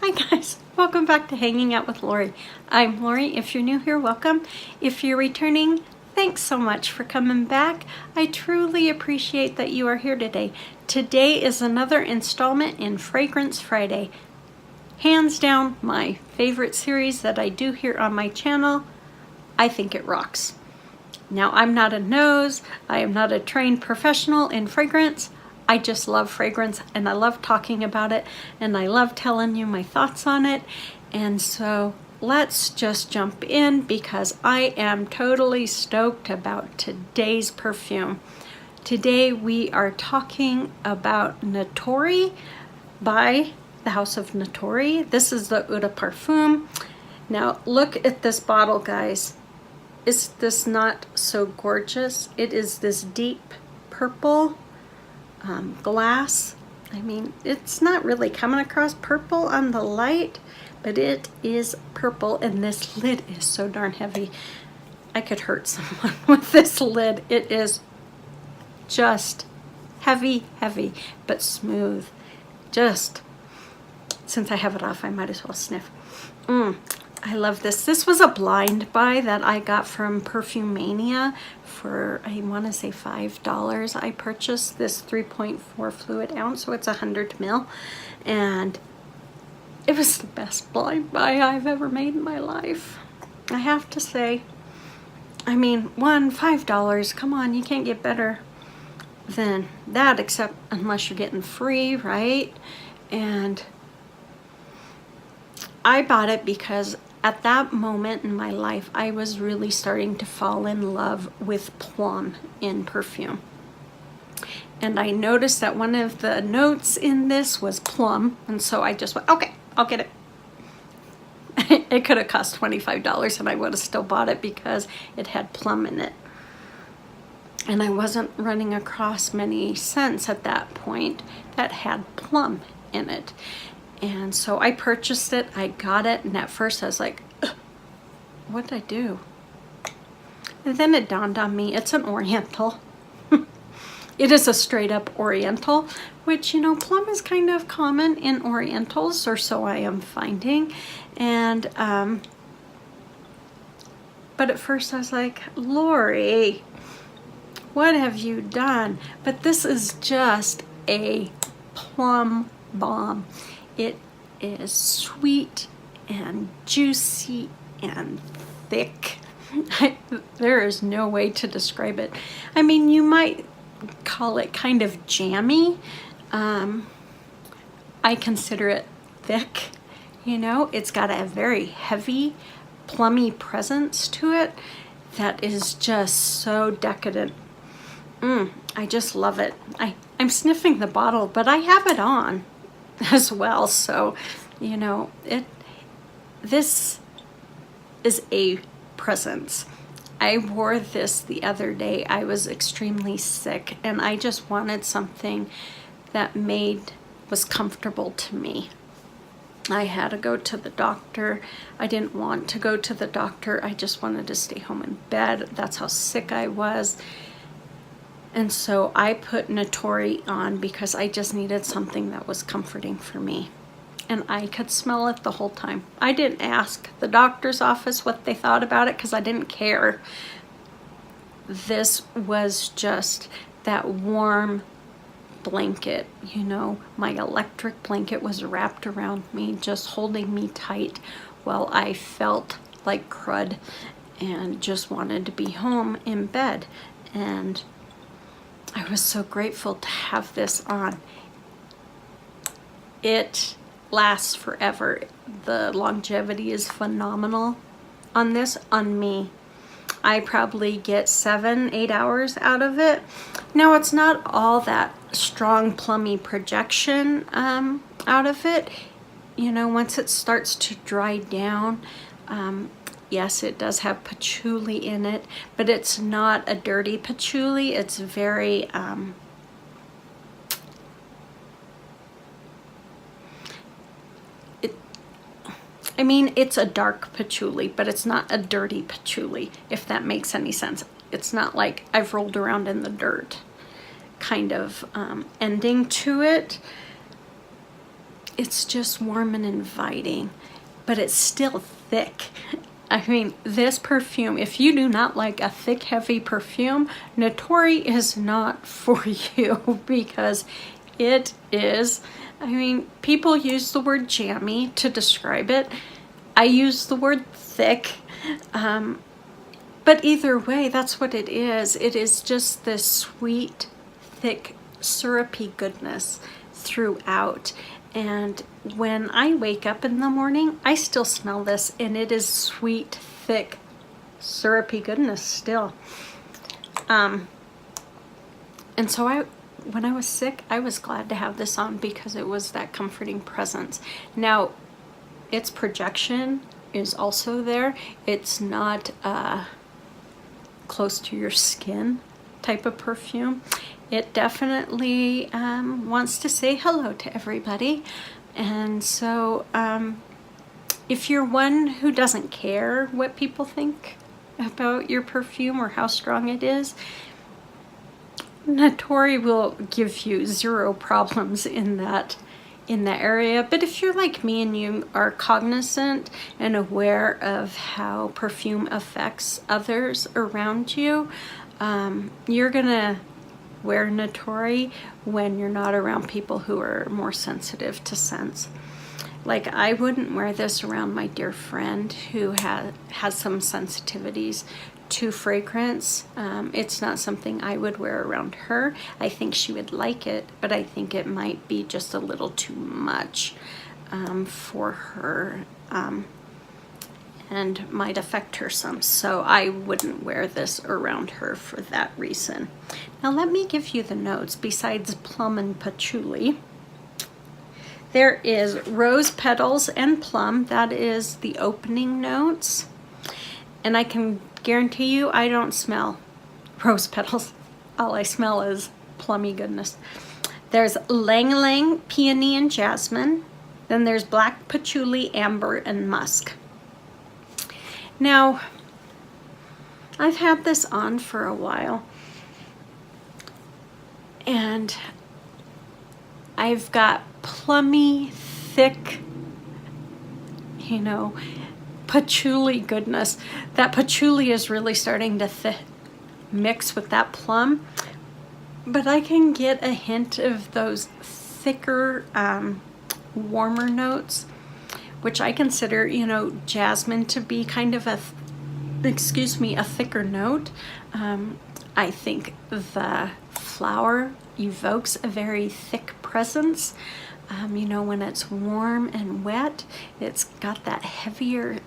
Hi guys, welcome back to Hanging Out with Lori. I'm Lori. If you're new here, welcome. If you're returning, thanks so much for coming back. I truly appreciate that you are here today. Today is another installment in Fragrance Friday. Hands down, my favorite series that I do here on my channel. I think it rocks. Now, I'm not a nose. I am not a trained professional in fragrance. I just love fragrance and I love talking about it and I love telling you my thoughts on it. And so let's just jump in because I am totally stoked about today's perfume. Today we are talking about Natori by the House of Natori. This is the Eau de Parfum. Now look at this bottle, guys. Is this not so gorgeous? It is this deep purple glass. I mean, it's not really coming across purple on the light, but it is purple, and this lid is so darn heavy. I could hurt someone with this lid. It is just heavy, but smooth. Just, since I have it off, I might as well sniff. I love this. This was a blind buy that I got from Perfumania for, I want to say $5. I purchased this 3.4 fluid ounce, so it's 100 ml, and it was the best blind buy I've ever made in my life. I have to say, I mean, $5, come on, you can't get better than that, except unless you're getting free, right? And I bought it because at that moment in my life, I was really starting to fall in love with plum in perfume. And I noticed that one of the notes in this was plum, and so I just went, okay, I'll get it. It could have cost $25 and I would have still bought it because it had plum in it. And I wasn't running across many scents at that point that had plum in it. And so I purchased it, I got it, and at first I was like, what did I do? And then it dawned on me, it's an Oriental. It is a straight up Oriental, which, you know, plum is kind of common in Orientals, or so I am finding. And, but at first I was like, Lori, what have you done? But this is just a plum bomb. It is sweet and juicy and thick. There is no way to describe it. I mean, you might call it kind of jammy. I consider it thick. You know, it's got a very heavy, plummy presence to it that is just so decadent. I just love it. I'm sniffing the bottle, but I have it on as well, so you know, this is a presence. I wore this the other day. I was extremely sick and I just wanted something that was comfortable to me. I had to go to the doctor. I didn't want to go to the doctor. I just wanted to stay home in bed. That's how sick I was. And so I put Natori on because I just needed something that was comforting for me. And I could smell it the whole time. I didn't ask the doctor's office what they thought about it because I didn't care. This was just that warm blanket, you know. My electric blanket was wrapped around me, just holding me tight while I felt like crud and just wanted to be home in bed. And I was so grateful to have this on. It lasts forever. The longevity is phenomenal on this, on me. I probably get 7-8 hours out of it. Now, it's not all that strong plummy projection out of it. You know, once it starts to dry down, yes, it does have patchouli in it, but it's not a dirty patchouli. It's very, I mean, it's a dark patchouli, but it's not a dirty patchouli, if that makes any sense. It's not like I've rolled around in the dirt kind of ending to it. it's just warm and inviting, but it's still thick. I mean, this perfume, if you do not like a thick, heavy perfume, Natori is not for you, because it is, I mean, people use the word jammy to describe it. I use the word thick, but either way, that's what it is. It is just this sweet, thick, syrupy goodness throughout. And when I wake up in the morning, I still smell this, and it is sweet, thick, syrupy goodness still. And so when I was sick, I was glad to have this on because it was that comforting presence. Now, its projection is also there. It's not close to your skin type of perfume. It definitely wants to say hello to everybody. And so if you're one who doesn't care what people think about your perfume or how strong it is, Natori will give you zero problems in that area. But if you're like me and you are cognizant and aware of how perfume affects others around you, you're gonna wear Natori when you're not around people who are more sensitive to scents. Like, I wouldn't wear this around my dear friend who has some sensitivities to fragrance. It's not something I would wear around her. I think she would like it, but I think it might be just a little too much for her, and might affect her some. So I wouldn't wear this around her for that reason. Now let me give you the notes. Besides plum and patchouli, there is rose petals and plum. That is the opening notes. And I can guarantee you I don't smell rose petals. All I smell is plummy goodness. There's ylang ylang, peony, and jasmine. Then there's black patchouli, amber, and musk. Now, I've had this on for a while, and I've got plummy, thick, you know, patchouli goodness. That patchouli is really starting to mix with that plum, but I can get a hint of those thicker, warmer notes, which I consider, you know, jasmine to be kind of a thicker note. I think the flower evokes a very thick presence. You know, when it's warm and wet, it's got that heavier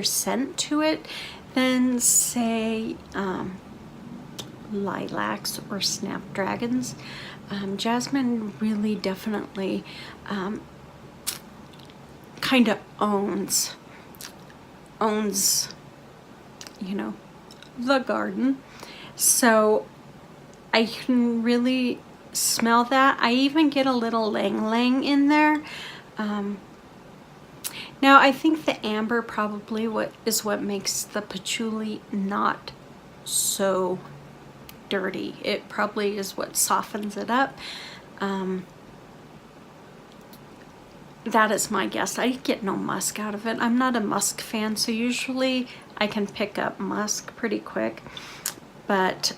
scent to it than, say, lilacs or snapdragons. Jasmine really definitely kind of owns, you know, the garden. So I can really smell that. I even get a little ylang ylang in there. Now I think the amber probably is what makes the patchouli not so dirty. It probably is what softens it up. That is my guess. I get no musk out of it. I'm not a musk fan, so usually I can pick up musk pretty quick. But,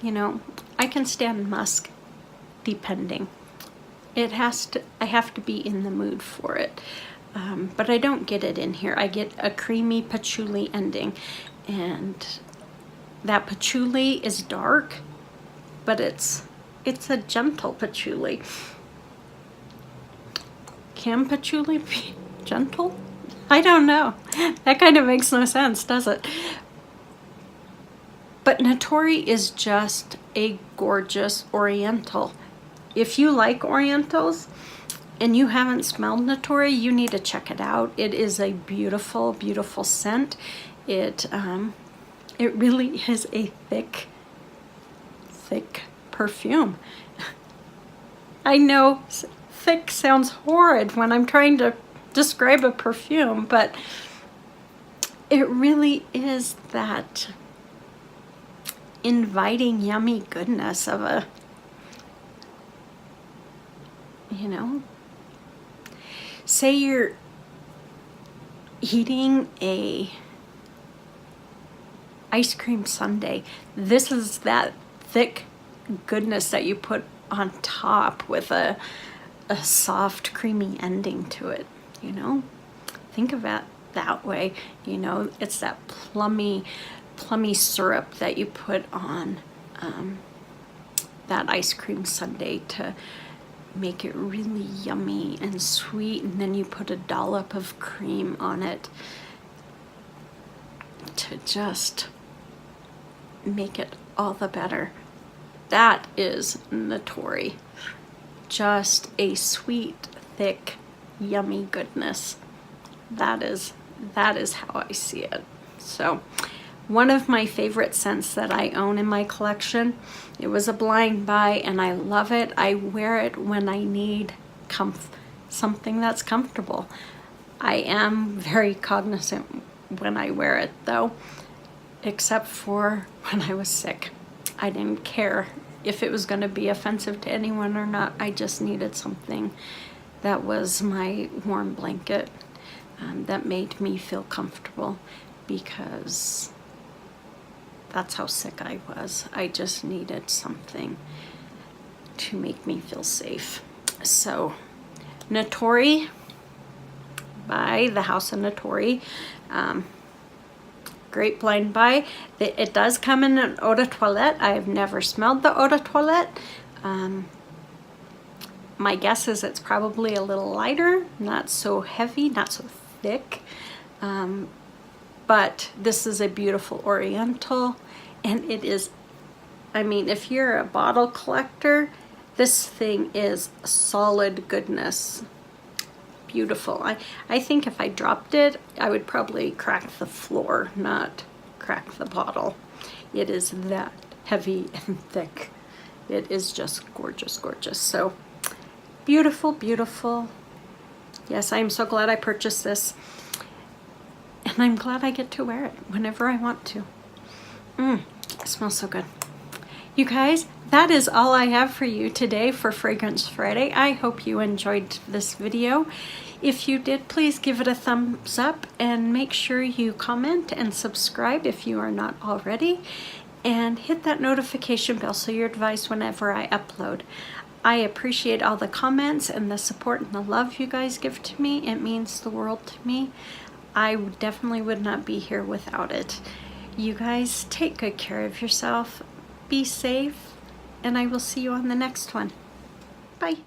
you know, I can stand musk depending. I have to be in the mood for it. But I don't get it in here. I get a creamy patchouli ending. And that patchouli is dark, but it's a gentle patchouli. Can patchouli be gentle? I don't know. That kind of makes no sense, does it? But Natori is just a gorgeous oriental. If you like orientals and you haven't smelled Natori, you need to check it out. It is a beautiful, beautiful scent. It really is a thick, thick perfume. I know thick sounds horrid when I'm trying to describe a perfume, but it really is that inviting, yummy goodness of a, you know, say you're eating a ice cream sundae. This is that thick goodness that you put on top with a soft, creamy ending to it, you know? Think of it that way, you know? It's that plummy syrup that you put on that ice cream sundae to make it really yummy and sweet, and then you put a dollop of cream on it to just make it all the better. That is Natori. Just a sweet, thick, yummy goodness. That is how I see it. So one of my favorite scents that I own in my collection, it was a blind buy and I love it. I wear it when I need something that's comfortable. I am very cognizant when I wear it though, except for when I was sick. I didn't care if it was going to be offensive to anyone or not. I just needed something that was my warm blanket, that made me feel comfortable, because that's how sick I was. I just needed something to make me feel safe. So Natori by the House of Natori. Great blind buy. It does come in an eau de toilette. I have never smelled the eau de toilette. My guess is it's probably a little lighter, not so heavy, not so thick. But this is a beautiful oriental, and it is, I mean, if you're a bottle collector, this thing is solid goodness. Beautiful. I think if I dropped it, I would probably crack the floor, not crack the bottle. It is that heavy and thick. It is just gorgeous, gorgeous. So beautiful, beautiful. Yes, I'm so glad I purchased this. And I'm glad I get to wear it whenever I want to. It smells so good. You guys, that is all I have for you today for Fragrance Friday. I hope you enjoyed this video. If you did, please give it a thumbs up and make sure you comment and subscribe if you are not already. And hit that notification bell so you're advised whenever I upload. I appreciate all the comments and the support and the love you guys give to me. It means the world to me. I definitely would not be here without it. You guys take good care of yourself. Be safe, and I will see you on the next one. Bye.